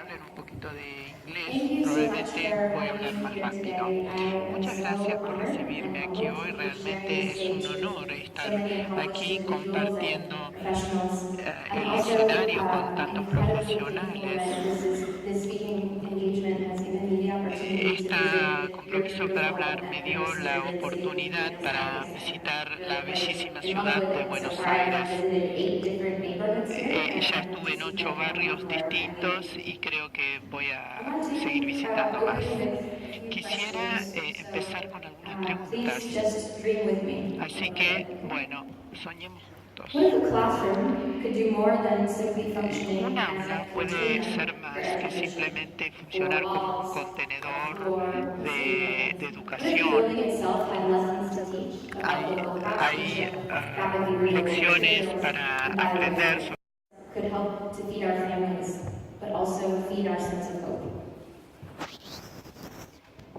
Hablen un poquito de Thank inglés, you so much probablemente for voy a having hablar me más here rápido. today. I am Muchas so gracias por honored recibirme and aquí humbled hoy. to be sharing Realmente the es un stage honor with so estar many accomplished aquí individuals compartiendo and professionals. I'm el also escenario con tantos incredibly thankful profesionales. that this speaking engagement has given me the opportunity to Este visit your compromiso para beautiful hablar me and dio la ever-splendid city of oportunidad Buenos para Aires. visitar Really la quite bellísima in love ciudad with de it. So Buenos far I have Aires. visited 8 different neighborhoods here, and Ya I hope estuve to en see 8 them all barrios before I leave. distintos y creo que voy I a want seguir to visitando más. open with a few Quisiera questions, empezar so con algunas preguntas. please just dream with me a Así little que, bit. bueno, soñemos juntos. What if a classroom could do more than simply Un functioning as aula a puede container ser for más que education? simplemente Four funcionar como un walls, a contenedor floor, a ceiling. de What if the building educación. itself had lessons to teach about Hay, local hay craftsmanship, rapidly renewable lecciones materials, para and aprender biomaterials? Could help to feed our families, but also feed our sense of hope.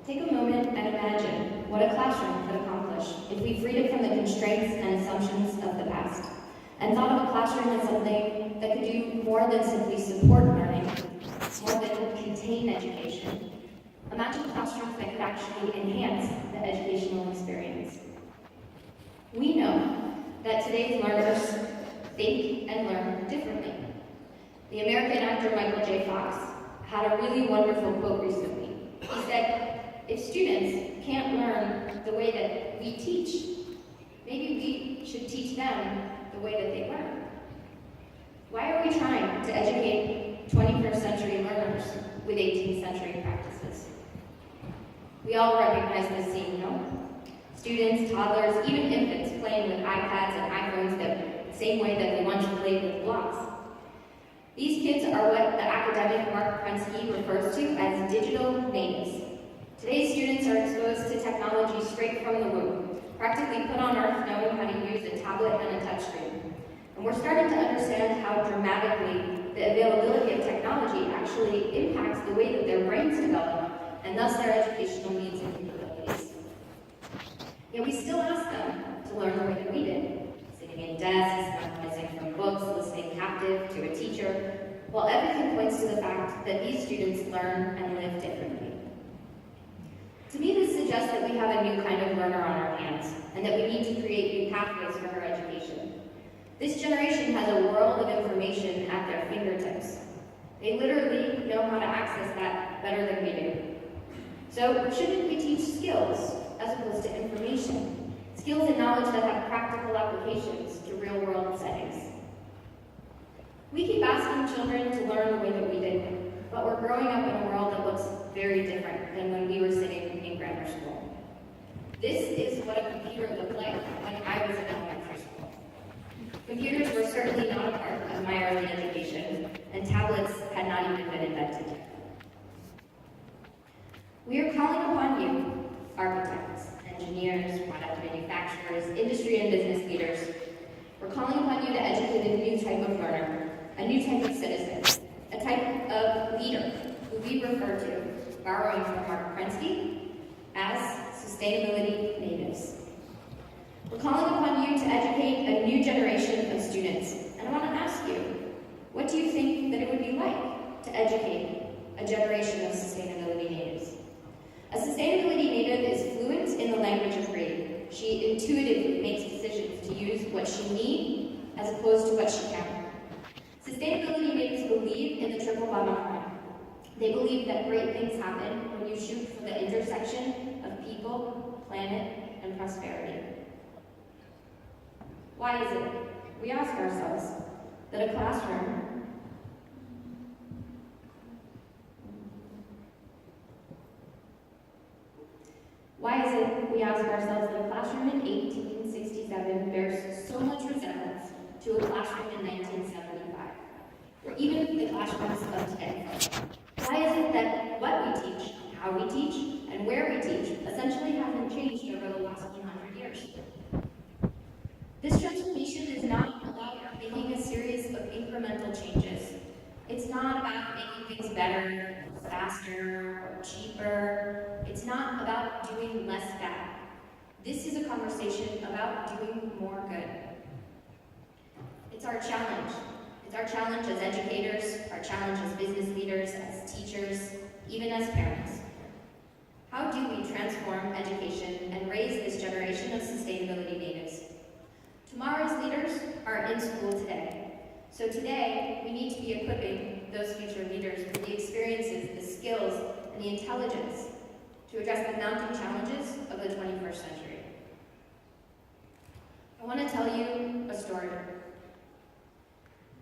Take a moment and imagine what a classroom could accomplish if we freed it from the constraints and assumptions of the past, and thought of a classroom as something that could do more than simply support learning, more than contain education. Imagine classrooms that could actually enhance the educational experience. We know that today's learners think and learn differently. The American actor Michael J. Fox had a really wonderful quote recently. He said, if students can't learn the way that we teach, maybe we should teach them the way that they learn. Why are we trying to educate 21st century learners with 18th century practices? We all recognize this scene, no? Students, toddlers, even infants playing with iPads and iPhones the same way that they once played with blocks. These kids are what the academic Mark Prensky refers to as digital natives. Today's students are exposed to technology straight from the womb, practically put on earth knowing how to use a tablet and a touchscreen. And we're starting to understand how dramatically the availability of technology actually impacts the way that their brains develop, and thus their educational needs and capabilities. Yet we still ask them to learn the way that we did, sitting in desks, memorizing from books, listening captive to a teacher, while everything points to the fact that these students learn and live differently. To me, this suggests that we have a new kind of learner on our hands, and that we need to create new pathways for her education. This generation has a world of information at their fingertips. They literally know how to access that better than we do. So, shouldn't we teach skills as opposed to information? Skills and knowledge that have practical applications to real-world settings. We keep asking children to learn the way that we did, but we're growing up in a world that looks very different than when we were sitting in grammar school. This is what a computer looked like when I was in elementary school. Computers were certainly not a part of my early education, and tablets had not even been invented yet. We are calling upon you, architects, engineers, product manufacturers, industry and business leaders. We're calling upon you to educate a new type of learner, a new type of citizen, a type of leader who we refer to, borrowing from Mark Prensky, as sustainability natives. We're calling upon you to educate a new generation of students. And I want to ask you, what do you think that it would be like to educate a generation of sustainability natives? A sustainability native is fluent in the language of green. She intuitively makes decisions to use what she needs as opposed to what she can. Sustainability natives believe in the triple bottom line. They believe that great things happen when you shoot for the intersection of people, planet, and prosperity. Why is it, we ask ourselves, that a classroom in 1867 bears so much resemblance to a classroom in 1975, or even the classrooms of today? Why is it that what we teach, how we teach, and where we teach essentially hasn't changed over the last 100 years? This transformation is not about making a series of incremental changes. It's not about making things better, faster, or cheaper. It's not about doing less bad. This is a conversation about doing more good. It's our challenge. It's our challenge as educators, our challenge as business leaders, as So today, we need to be equipping those future leaders with the experiences, the skills, and the intelligence to address the mounting challenges of the 21st century. I want to tell you a story.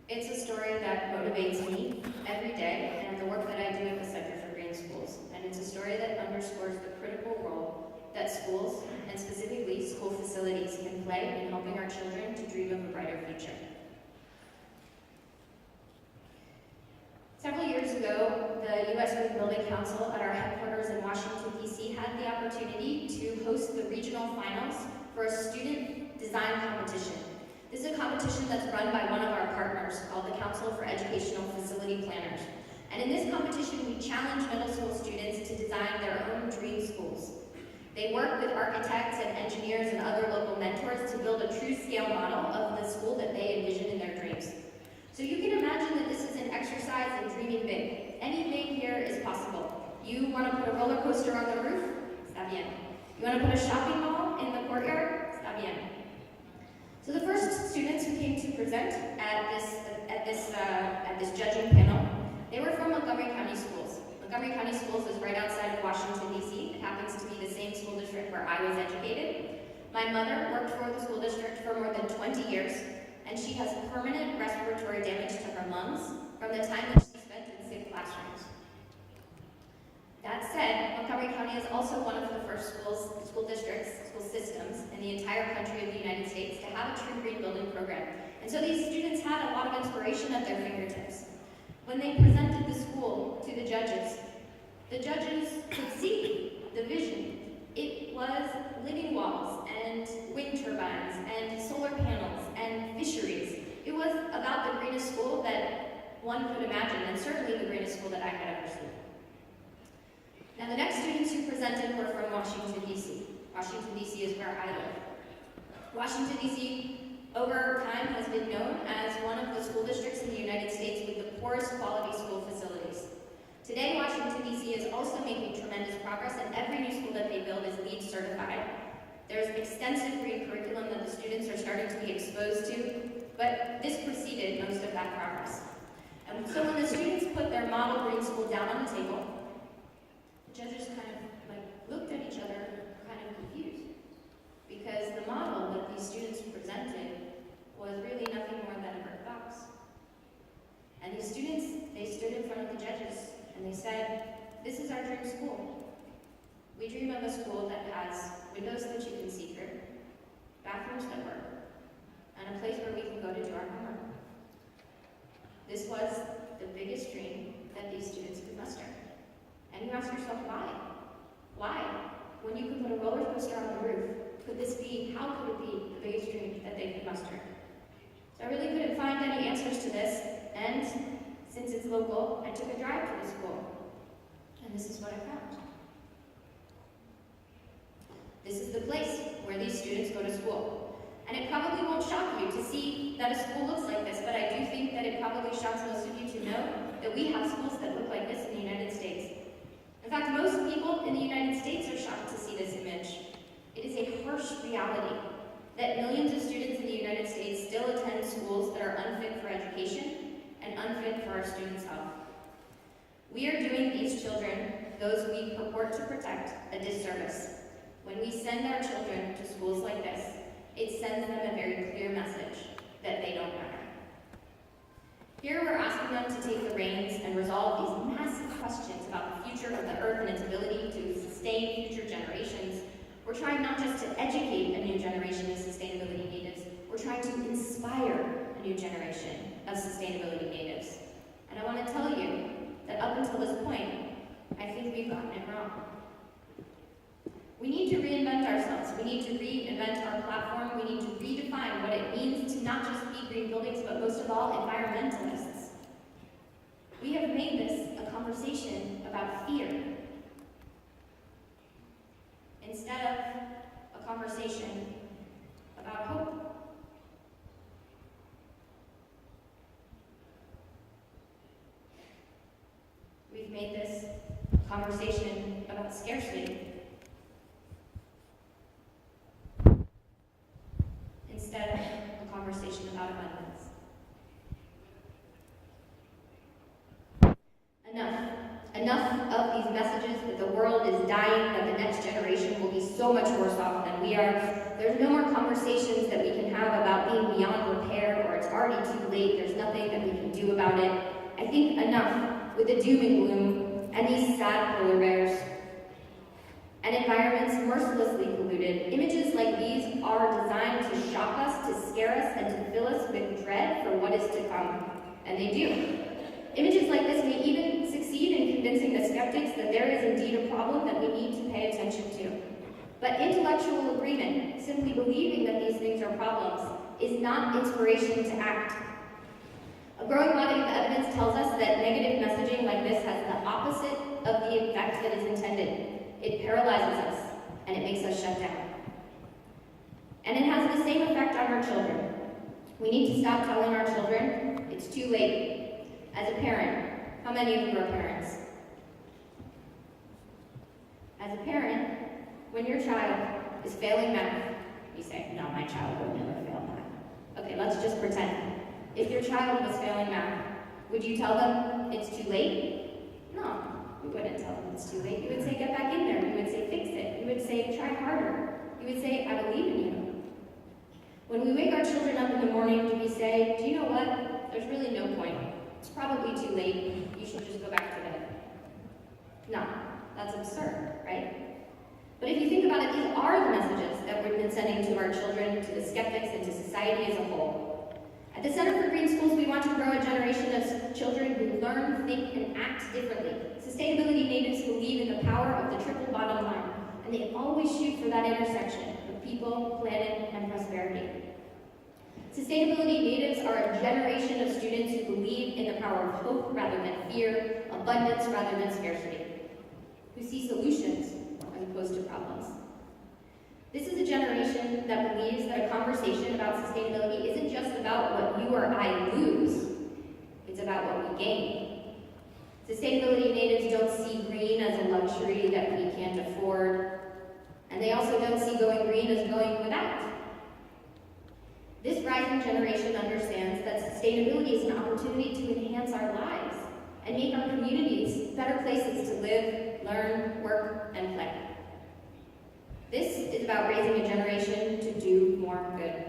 It's a story that motivates me every day and the work that I do at the Center for Green Schools. And it's a story that underscores the critical role that schools, and specifically school facilities, can play in helping our children to dream of a brighter future. Several years ago, the U.S. Green Building Council at our headquarters in Washington, D.C. had the opportunity to host the regional finals for a student design competition. This is a competition that's run by one of our partners called the Council for Educational Facility Planners. And in this competition, we challenge middle school students to design their own dream schools. They work with architects and engineers and other local mentors to build a true scale model of the school that they envision in their dreams. So you can imagine that this is an exercise in dreaming big. Anything here is possible. You want to put a roller coaster on the roof? Está bien. You want to put a shopping mall in the courtyard? Está bien. So the first students who came to present at this judging panel, they were from Montgomery County Schools. Montgomery County Schools is right outside of Washington, D.C. It happens to be the same school district where I was educated. My mother worked for the school district for more than 20 years, and she has permanent respiratory damage to her lungs from the time that she spent in sick classrooms. That said, Montgomery County is also one of the first school districts, school systems in the entire country of the United States to have a true green building program. And so these students had a lot of inspiration at their fingertips. When they presented the school to the judges could see the vision. It was living walls and wind turbines and solar panels and fisheries. It was about the greenest school that one could imagine, and certainly the greenest school that I had ever seen. Now the next students who presented were from Washington, D.C. Washington, D.C. is where I live. Washington, D.C. over time has been known as one of the school districts in the United States with the poorest quality school facilities. Today, Washington, D.C. is also making tremendous progress, and every new school that they build is LEED certified. There's extensive green curriculum that the students are starting to be exposed to, but this preceded most of that progress. And so when the students put their model green school down on the table, the judges kind of looked at each other kind of confused, because the model that these students presented was really nothing more than a brick box. And these students, they stood in front of the judges and they said, "This is our dream school. We dream of a school that has windows that you can see through, bathrooms that work, and a place where we can go to do our homework." This was the biggest dream that these students could muster. And you ask yourself, why? Why? When you could put a roller coaster on the roof, how could it be the biggest dream that they could muster? So I really couldn't find any answers to this, and since it's local, I took a drive to the school, and this is what I found. This is the place where these students go to school. And it probably won't shock you to see that a school looks like this, but I do think that it probably shocks most of you to know that we have schools that look like this in the United States. In fact, most people in the United States are shocked to see this image. It is a harsh reality that millions of students in the United States still attend schools that are unfit for education and unfit for our students' health. We are doing these children, those we purport to protect, a disservice. When we send our children to schools like this, it sends them a very clear message that they don't matter. Here we're asking them to take the reins and resolve these massive questions about the future of the earth and its ability to sustain future generations. We're trying not just to educate a new generation of sustainability natives, we're trying to inspire a new generation of sustainability natives. And I want to tell you that up until this point, I think we've gotten it wrong. We need to reinvent ourselves. We need to reinvent our platform. We need to redefine what it means to not just be green buildings, but most of all, environmentalists. We have made this a conversation about fear instead of a conversation about hope. We've made this a conversation about scarcity instead of a conversation about abundance. Enough of these messages that the world is dying, that the next generation will be so much worse off than we are. There's no more conversations that we can have about being beyond repair or it's already too late, there's nothing that we can do about it. I think enough with the doom and gloom and these sad polar bears and environments mercilessly polluted. Images like these are designed to shock us, to scare us, and to fill us with dread for what is to come. And they do. Images like this may even succeed in convincing the skeptics that there is indeed a problem that we need to pay attention to. But intellectual agreement, simply believing that these things are problems, is not inspiration to act. A growing body of evidence tells us that negative messaging like this has the opposite of the effect that is intended. It paralyzes us, and it makes us shut down. And it has the same effect on our children. We need to stop telling our children, it's too late. As a parent, how many of you are parents? As a parent, when your child is failing math, you say, no, my child will never fail math. Okay, let's just pretend. If your child was failing math, would you tell them it's too late? No, you wouldn't tell them it's too late. You would say, get back in there. You would say, fix it. You would say, try harder. You would say, I believe in you. When we wake our children up in the morning, do we say, do you know what? There's really no point. It's probably too late. You should just go back to bed. No, that's absurd, right? But if you think about it, these are the messages that we've been sending to our children, to the skeptics, and to society as a whole. At the Center for Green Schools, we want to grow a generation of children who learn, think, and act differently. Sustainability natives believe in the power of the triple bottom line, and they always shoot for that intersection of people, planet, and prosperity. Sustainability natives are a generation of students who believe in the power of hope rather than fear, abundance rather than scarcity, who see solutions as opposed to problems. This is a generation that believes that a conversation about sustainability isn't just about what you or I lose, it's about what we gain. Sustainability natives don't see green as a luxury that we can't afford, and they also don't see going green as going without. This rising generation understands that sustainability is an opportunity to enhance our lives and make our communities better places to live, learn, work, and play. This is about raising a generation to do more good,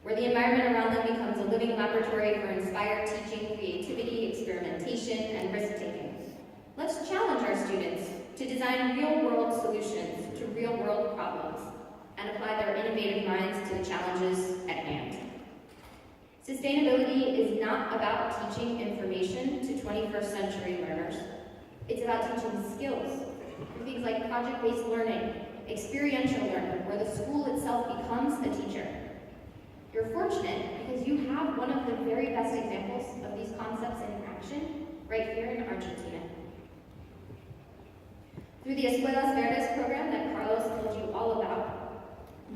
where the environment around them becomes a living laboratory for inspired teaching, creativity, experimentation, and risk-taking. Let's challenge our students to design real-world solutions to real-world problems and apply their innovative minds to the challenges at hand. Sustainability is not about teaching information to 21st century learners. It's about teaching skills, things like project-based learning, experiential learning, where the school itself becomes a teacher. You're fortunate because you have one of the very best examples of these concepts in action right here in Argentina. Through the Escuelas Verdes program that Carlos told you all about,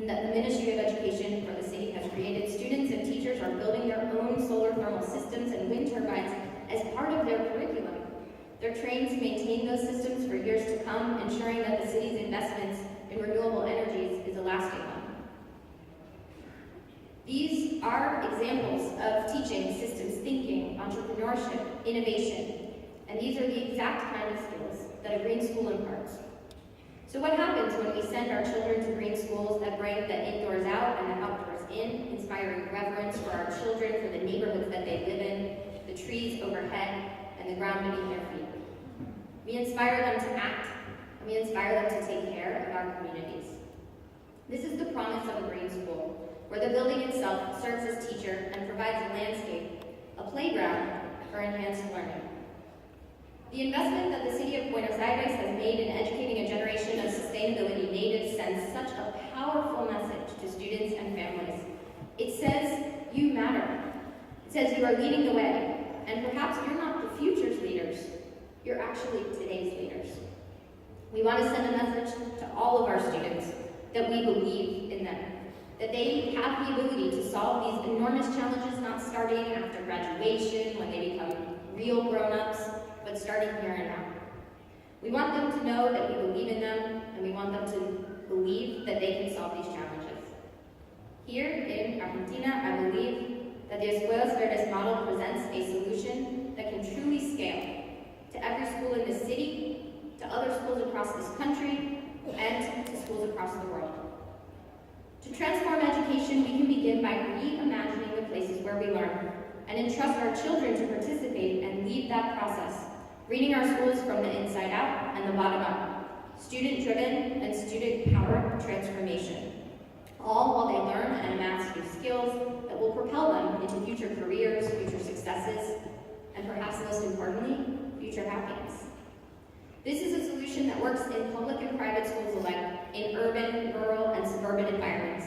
and that the Ministry of Education for the city has created, students and teachers are building their own solar thermal systems and wind turbines as part of their curriculum. They're trained to maintain those systems for years to come, ensuring that the city's investments in renewable energies is a lasting one. These are examples of teaching systems thinking, entrepreneurship, innovation, and these are the exact kind of skills that a green school imparts. So what happens when we send our children to green schools that bring the indoors out and the outdoors in, inspiring reverence for our children, for the neighborhoods that they live in, the trees overhead, and the ground beneath their feet? We inspire them to act, and we inspire them to take care of our communities. This is the promise of a green school, where the building itself serves as teacher and provides a landscape, a playground for enhanced learning. The investment that the city of Buenos Aires has made in educating a generation of sustainability natives sends such a powerful message to students and families. It says, you matter. It says you are leading the way, and perhaps you're not the future's leaders, you're actually today's leaders. We want to send a message to all of our students that we believe in them, that they have the ability to solve these enormous challenges, not starting after graduation when they become real grown-ups, but starting here and now. We want them to know that we believe in them, and we want them to believe that they can solve these challenges. Here in Argentina, I believe that the Escuelas Verdes model presents a solution that can truly scale to every school in the trust our children to participate and lead that process, greening our schools from the inside out and the bottom up, student-driven and student-powered transformation, all while they learn and amass new skills that will propel them into future careers, future successes, and perhaps most importantly, future happiness. This is a solution that works in public and private schools alike, in urban, rural, and suburban environments.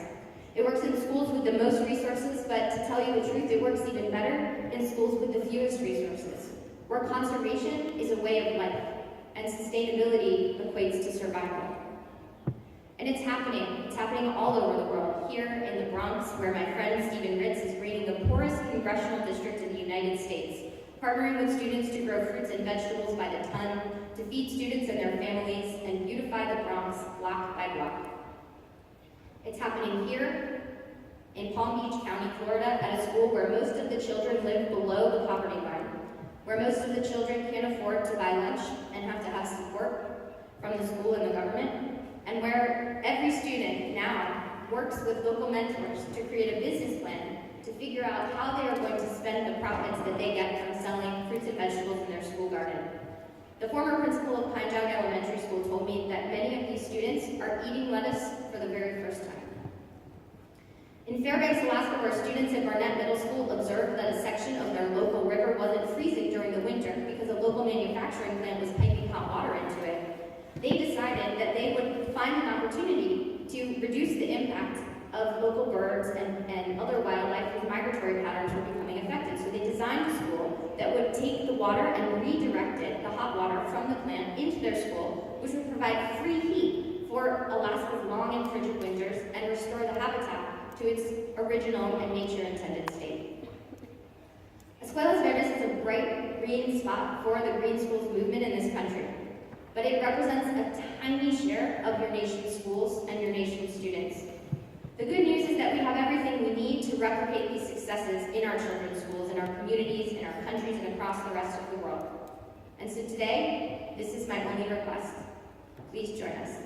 It works in schools with the most resources, but to tell you the truth, it works even better in schools with the fewest resources, where conservation is a way of life, and sustainability equates to survival. And it's happening all over the world. Here in the Bronx, where my friend Stephen Ritz is rating the poorest congressional district in the United States, partnering with students to grow fruits and vegetables by the ton, to feed students and their families, and beautify the Bronx block by block. It's happening here in Palm Beach County, Florida, at a school where most of the children live below the poverty line, where most of the children can't afford to buy lunch and have to have support from the school and the government, and where every student now works with local mentors to create a business plan to figure out how they are going to spend the profits that they get from selling fruits and vegetables in their school garden. The former principal of Pine Jog Elementary School told me that many of these students are eating lettuce for the very first time. In Fairbanks, Alaska, where students at Barnett Middle School observed that a section of their local river wasn't freezing during the winter because a local manufacturing plant was piping hot water into it, they decided that they would find an opportunity to reduce the impact of local birds and other wildlife whose migratory patterns were becoming affected. So they designed a school that would take the water and redirect it, the hot water from the plant, into their school, which would provide free heat for Alaska's long and frigid winters and restore the habitat to its original and nature-intended state. Escuelas Verdes is a bright green spot for the green schools movement in this country, but it represents a tiny share of your nation's schools and your nation's students. The good news is that we have everything we need to replicate these successes in our children's schools, in our communities, in our countries, and across the rest of the world. And so today, this is my only request. Please join us.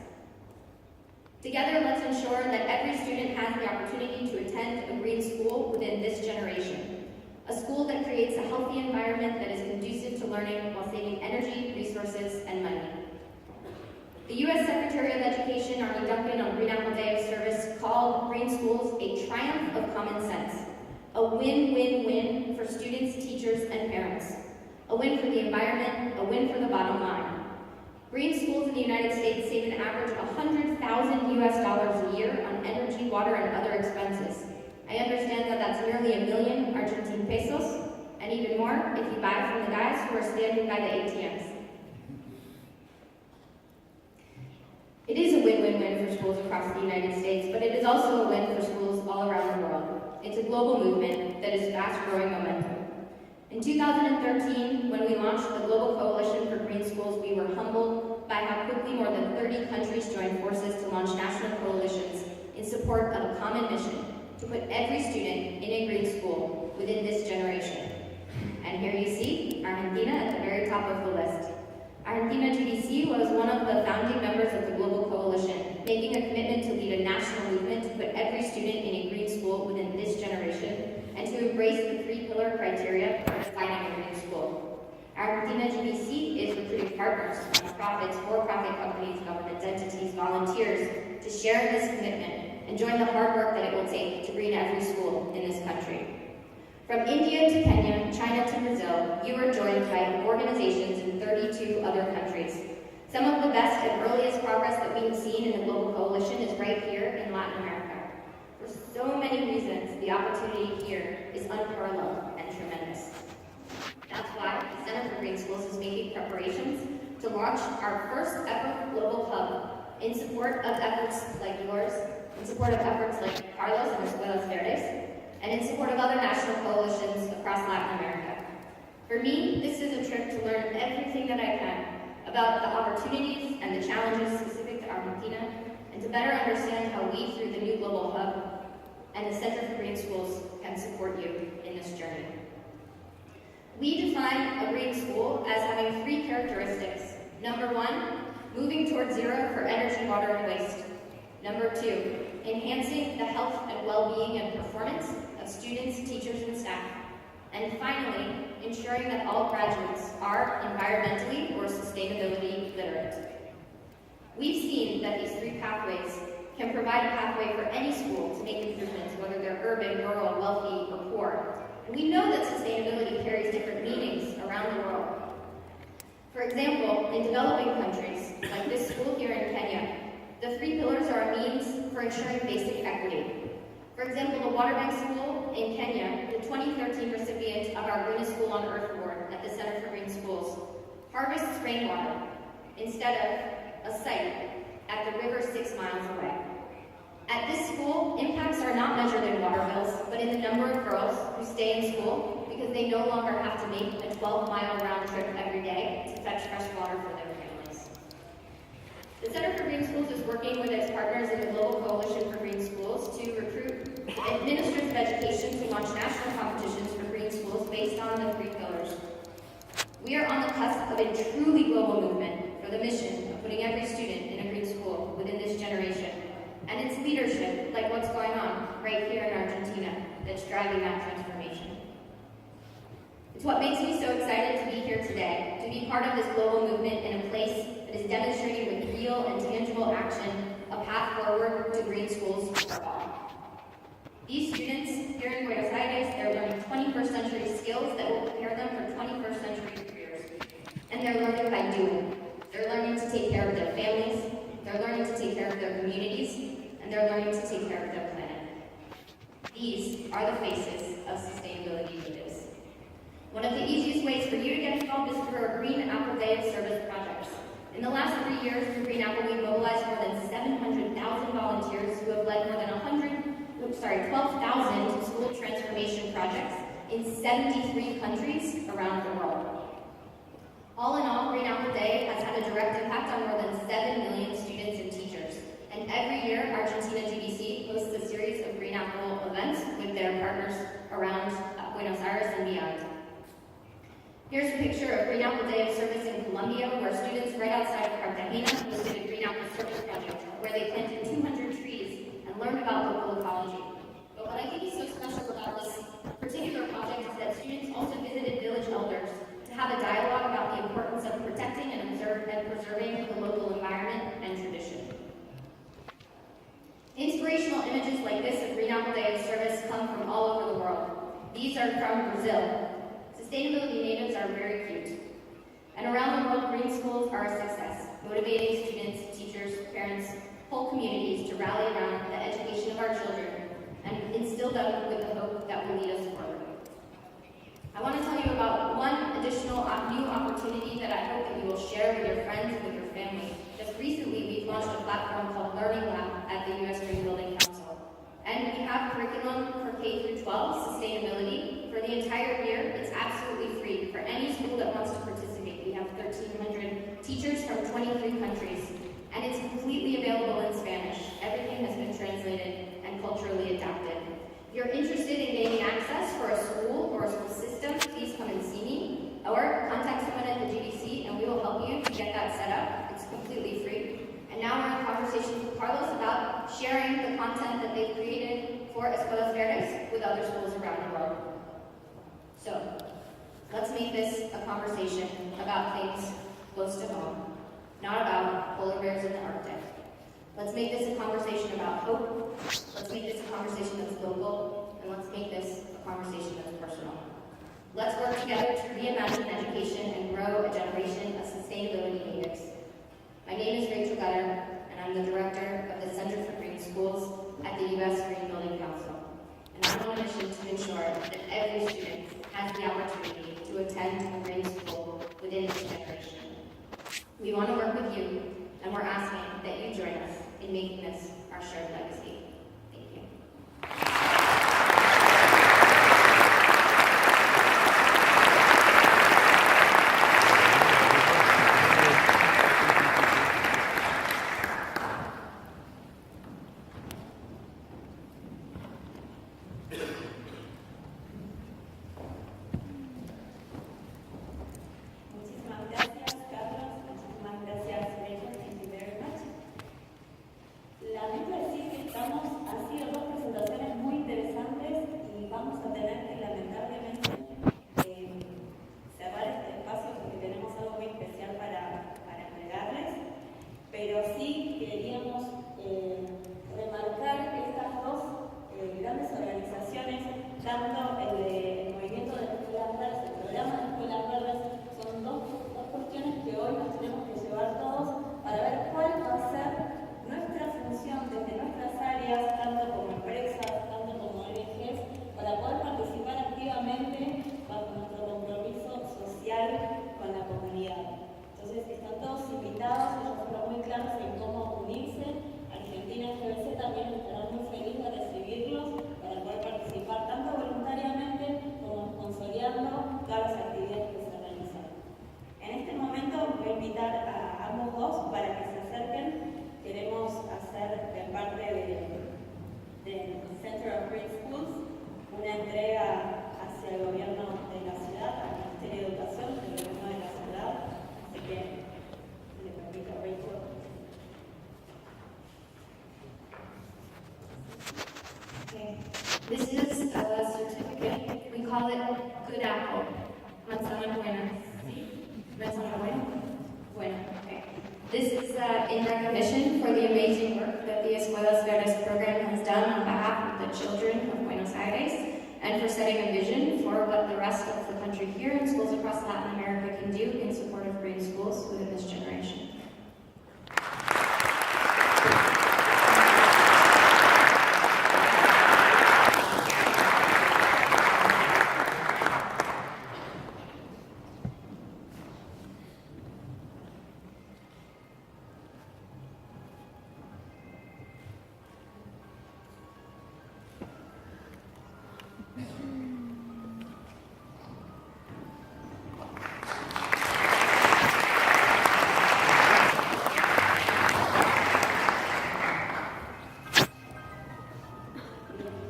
Together, let's ensure that every student has the opportunity to attend a green school within this generation. A school that creates a healthy environment that is conducive to learning while saving energy, resources, and money. The U.S. Secretary of Education, Arnie Duncan, on Green Apple Day of Service, called green schools a triumph of common sense, a win-win-win for students, teachers, and parents, a win for the environment, a win for the bottom line. Green schools in the United States save an average of $100,000 US a year on energy, water, and other expenses. I understand that that's nearly $1 million Argentine pesos, and even more if you buy from the guys who are standing by the ATMs. It is a win-win-win for schools across the United States, but it is also a win for schools all around the world. It's a global movement that is fast-growing momentum. In 2013, when we launched the Global Coalition for Green Schools, we were humbled by how quickly more than 30 countries joined forces to launch national coalitions in support of a common mission to put every student in a green school within this generation. And here you see Argentina at the very top of the list. Argentina GBC was one of the founding members of the Global Coalition, making a commitment to lead a national movement to put every student in a green school within this generation, and to embrace the 3-pillar criteria for defining a green school. Argentina GBC is recruiting partners, nonprofits, for-profit companies, government entities, volunteers, to share this commitment and join the hard work that it will take to green every school in this country. From India to Kenya, China to Brazil, you are joined by organizations in 32 other countries. Some of the best and earliest progress that we have seen in the Global Coalition is right here in Latin America. For so many reasons, the opportunity here is unparalleled and tremendous. That's why the Center for Green Schools is making preparations to launch our first ever global hub in support of efforts like yours, in support of efforts like Carlos and Escuelas Verdes, and in support of other national coalitions across Latin America. For me, this is a trip to learn everything that I can about the opportunities and the challenges specific to Argentina, and to better understand how we, through the new Global Hub and the Center for Green Schools, can support you in this journey. We define a green school as having 3 characteristics. Number 1, moving towards zero for energy, water, and waste. Number 2, enhancing the health and well-being and performance of students, teachers, and staff. And finally, ensuring that all graduates are environmentally or sustainability literate. We've seen that these three pathways can provide a pathway for any school to make improvements, whether they're urban, rural, wealthy, or poor. And we know that sustainability carries different meanings around the world. For example, in developing countries, like this school here in Kenya, the three pillars are a means for ensuring basic equity. For example, the Waterbank School in Kenya, the 2013 recipient of our Greenest School on Earth Award at the Center for Green Schools, harvests rainwater instead of a site at the river 6 miles away. At this school, impacts are not measured in water bills, but in the number of girls who stay in school because they no longer have to make a 12-mile round trip every day to fetch fresh water for their families. The Center for Green Schools is working with its partners in the Global Coalition for Green Schools to recruit administrative education to launch national competitions for green schools based on the three pillars. We are on the cusp of a truly global movement for the mission of putting every student in a green school within this generation. And it's leadership, like what's going on right here in Argentina, that's driving that transformation. It's what makes me so excited to be here today, to be part of this global movement in a place that is demonstrating with real and tangible action a path forward to green schools for all. These students here in Buenos Aires, they're learning 21st century skills that will prepare them for 21st century careers. And they're learning by doing. They're learning to take care of their families, they're learning to take care of their communities, and they're learning to take care of their planet. These are the faces of sustainability leaders. One of the easiest ways for you to get involved is through our Green Apple Day of Service projects. In the last 3 years, through Green Apple, we've mobilized more than 700,000 volunteers who have led more than 12,000 school transformation projects in 73 countries around the world. All in all, Green Apple Day has had a direct impact on more than 7 million students and teachers. And every year, Argentina GDC hosts a series of Green Apple events with their partners around Buenos Aires and beyond. Here's a picture of Green Apple Day of Service in Colombia, where students right outside of Cartagena hosted a Green Apple Service project where they planted 200 trees and learned about local ecology. But what I think is so special about this particular project is that students also visited village elders to have a dialogue about the importance of protecting and preserving the local environment and tradition. Inspirational images like this of Green Apple Day of Service come from all over the world. These are from Brazil. Sustainability natives are very cute. And around the world, green schools are a success, motivating students, teachers, parents, whole communities to rally around the education of our children and instill them with the hope that will lead us forward. I want to tell you about one additional new opportunity that I hope that you will share with your friends and with your family. Just recently, we've launched a platform called Learning Lab at the U.S. Green Building Council. And we have curriculum for K through 12 sustainability for the entire year. It's absolutely free for any school that wants to participate. We have 1,300 teachers from 23 countries, and it's completely available in Spanish. Everything has been translated and culturally adapted. If you're interested in gaining access for a school or a school system, please come and see me, or contact someone at the GDC and we will help you to get that set up. It's completely free. And now we're in conversations with Carlos about sharing the content that they've created for Escuelas Verdes with other schools around the world. So, let's make this a conversation about things close to home, not about polar bears in the Arctic. Let's make this a conversation about hope. Let's make this a conversation that's global, and let's make this a conversation that's personal. Let's work together to reimagine education and grow a generation of sustainability natives. My name is Rachel Gutter, and I'm the director of the Center for Green Schools at the U.S. Green Building Council. And I'm on a mission to ensure that every student has the opportunity to attend a green school within this generation. We want to work with you, and we're asking that you join us in making this our shared legacy. Thank you. Muchísimas gracias, Carlos. Muchísimas gracias, Rachel. Thank you very much. Lamento decir que estamos This is in recognition for the amazing work that the Escuelas Verdes program has done on behalf of the children of Buenos Aires, and for setting a vision for what the rest of the country here and schools across Latin America can do in support of green schools within this generation.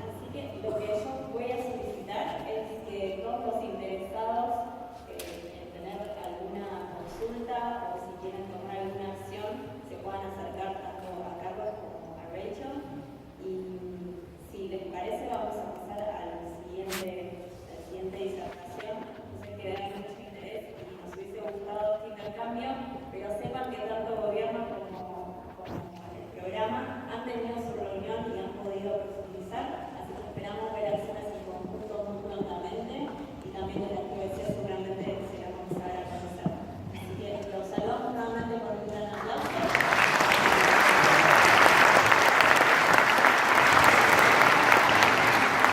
Así que lo que yo voy a solicitar es que todos los interesados en tener alguna consulta o si quieren tomar alguna acción se puedan acercar tanto a Carlos como a Rachel. Y si les parece vamos a pasar a la siguiente disertación. Yo sé que hay mucho interés y nos hubiese gustado este intercambio, pero sepan que